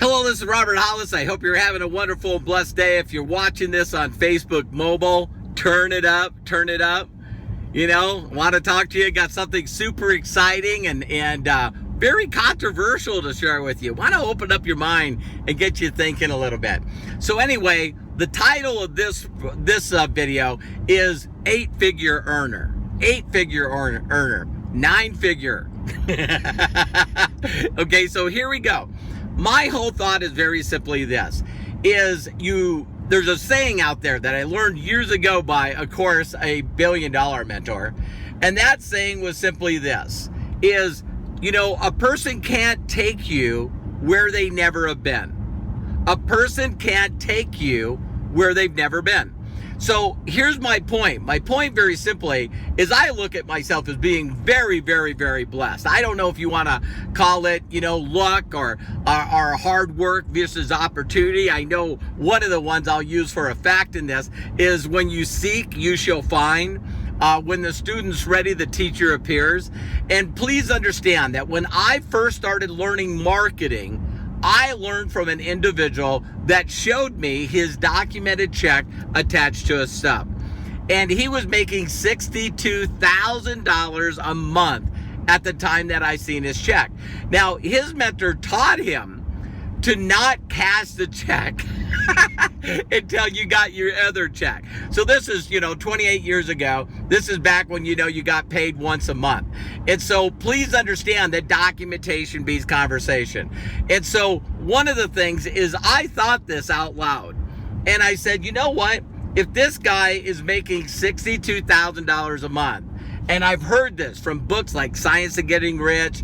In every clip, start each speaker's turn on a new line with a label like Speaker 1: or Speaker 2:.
Speaker 1: Hello, this is Robert Hollis. I hope you're having a wonderful and blessed day. If you're watching this on Facebook mobile, turn it up. You know, want to talk to you. Got something super exciting and very controversial to share with you. Want to open up your mind and get you thinking a little bit. So anyway, the title of this video is 8-figure earner. 8-figure earner. 9-figure. Okay, so here we go. My whole thought is very simply this, there's a saying out there that I learned years ago by, of course, a billion-dollar mentor. And that saying was simply this, a person can't take you where they never have been. A person can't take you where they've never been. So here's my point. My point very simply is I look at myself as being very, very, very blessed. I don't know if you want to call it, luck or hard work versus opportunity. I know one of the ones I'll use for a fact in this is when you seek, you shall find. When the student's ready, the teacher appears. And please understand that when I first started learning marketing, I learned from an individual that showed me his documented check attached to a stub. And he was making $62,000 a month at the time that I seen his check. Now, his mentor taught him to not cash the check until you got your other check. So this is, 28 years ago. This is back when, you got paid once a month. And so please understand that documentation beats conversation. And so one of the things is I thought this out loud. And I said, you know what? If this guy is making $62,000 a month, and I've heard this from books like Science of Getting Rich,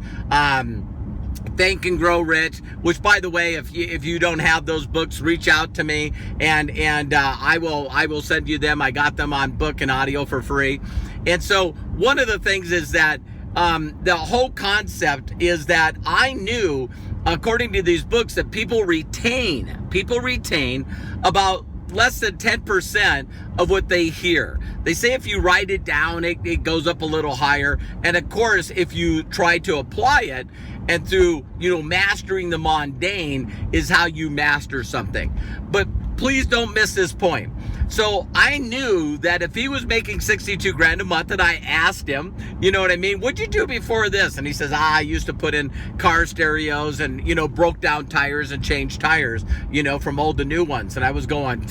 Speaker 1: Think and Grow Rich, which, by the way, if you don't have those books, reach out to me and I will send you them. I got them on book and audio for free. And so one of the things is that the whole concept is that I knew, according to these books, that people retain about less than 10% of what they hear. They say if you write it down, it goes up a little higher. And of course, if you try to apply it, and through, mastering the mundane is how you master something. But please don't miss this point. So I knew that if he was making 62 grand a month, and I asked him, what'd you do before this? And he says, I used to put in car stereos and, broke down tires and changed tires, from old to new ones. And I was going,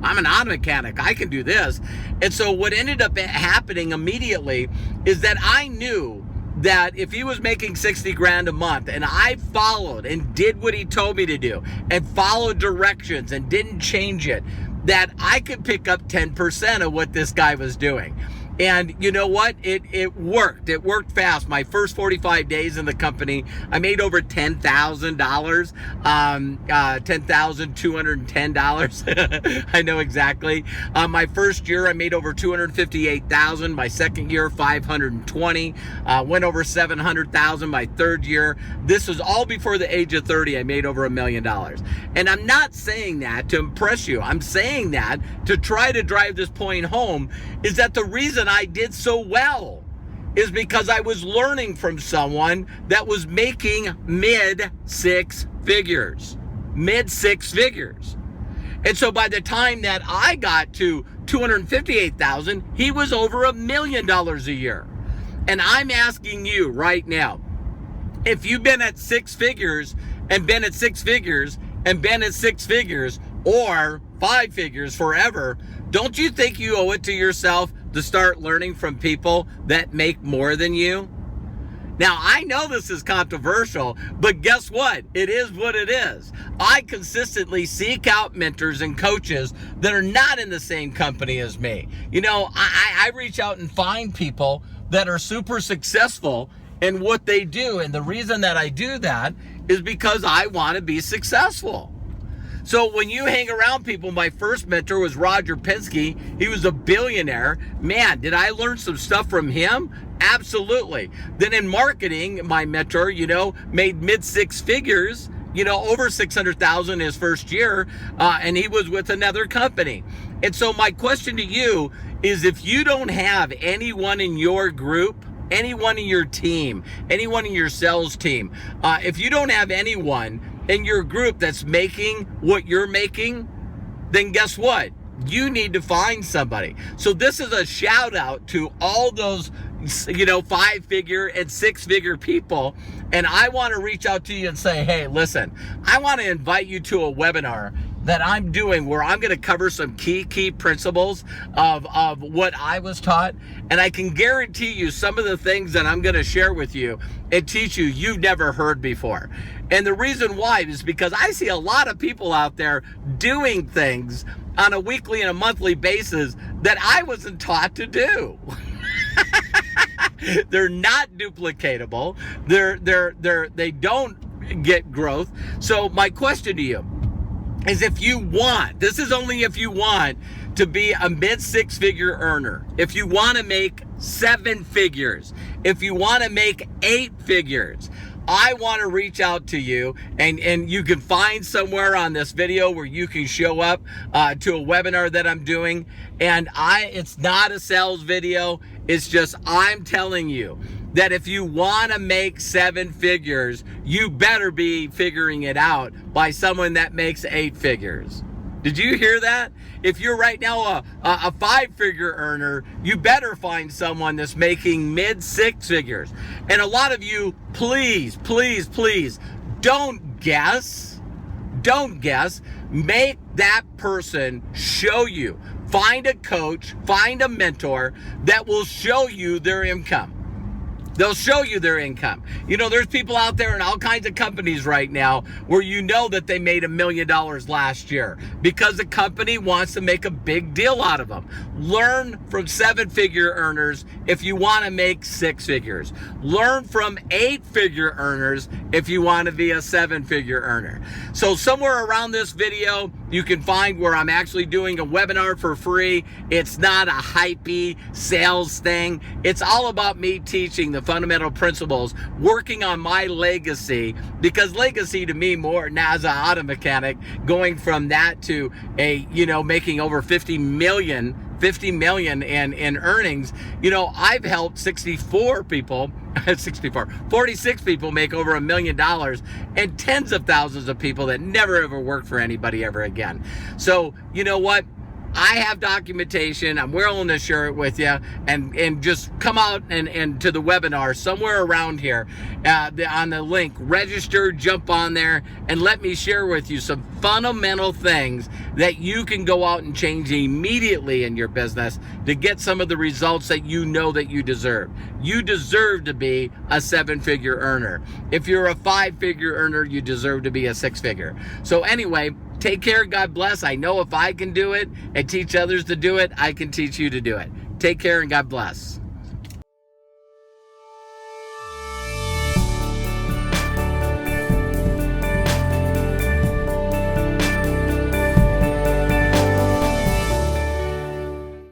Speaker 1: I'm an auto mechanic. I can do this. And so what ended up happening immediately is that I knew that if he was making 60 grand a month and I followed and did what he told me to do and followed directions and didn't change it, that I could pick up 10% of what this guy was doing. And you know what? It worked. It worked fast. My first 45 days in the company, I made over $10,000, $10,210. I know exactly. My first year, I made over $258,000. My second year, $520. Went over $700,000. My third year, this was all before the age of 30. I made over $1 million. And I'm not saying that to impress you. I'm saying that to try to drive this point home is that the reason I did so well is because I was learning from someone that was making mid six figures. And so by the time that I got to $258,000, he was over $1 million a year. And I'm asking you right now, if you've been at six figures and been at six figures and been at six figures or 5 figures forever, don't you think you owe it to yourself to start learning from people that make more than you? Now, I know this is controversial, but guess what? It is what it is. I consistently seek out mentors and coaches that are not in the same company as me. I reach out and find people that are super successful in what they do. And the reason that I do that is because I want to be successful. So when you hang around people, my first mentor was Roger Penske. He was a billionaire. Man, did I learn some stuff from him? Absolutely. Then in marketing, my mentor, made mid six figures, over 600,000 his first year, and he was with another company. And so my question to you is, if you don't have anyone in your group, anyone in your team, anyone in your sales team, if you don't have anyone in your group that's making what you're making, then guess what? You need to find somebody. So this is a shout out to all those, 5-figure and 6-figure people. And I want to reach out to you and say, hey, listen, I want to invite you to a webinar that I'm doing where I'm going to cover some key principles of what I was taught. And I can guarantee you some of the things that I'm going to share with you and teach you you've never heard before. And the reason why is because I see a lot of people out there doing things on a weekly and a monthly basis that I wasn't taught to do. They're not duplicatable. They don't get growth. So my question to you is, if you want, this is only if you want to be a mid-6-figure earner, if you want to make 7 figures, if you want to make 8 figures, I want to reach out to you, and you can find somewhere on this video where you can show up to a webinar that I'm doing. And it's not a sales video. It's just, I'm telling you that if you want to make 7 figures, you better be figuring it out by someone that makes 8 figures. Did you hear that? If you're right now a 5-figure earner, you better find someone that's making mid-6 figures. And a lot of you, please, don't guess. Don't guess. Make that person show you. Find a coach, find a mentor that will show you their income. They'll show you their income. There's people out there in all kinds of companies right now where that they made $1 million last year because the company wants to make a big deal out of them. Learn from 7-figure earners if you want to make 6 figures. Learn from 8-figure earners if you want to be a 7-figure earner. So somewhere around this video, you can find where I'm actually doing a webinar for free. It's not a hypey sales thing. It's all about me teaching the fundamental principles, working on my legacy, because legacy to me, more now as an auto mechanic, going from that to making over 50 million in earnings. I've helped 46 people make over $1 million, and tens of thousands of people that never ever worked for anybody ever again. So you know what? I have documentation. I'm willing to share it with you, and just come out and to the webinar somewhere around here on the link. Register, jump on there, and let me share with you some fundamental things that you can go out and change immediately in your business to get some of the results that that you deserve. You deserve to be a 7-figure earner. If you're a 5-figure earner, you deserve to be a 6-figure. So anyway, take care. God bless. I know if I can do it and teach others to do it, I can teach you to do it. Take care and God bless.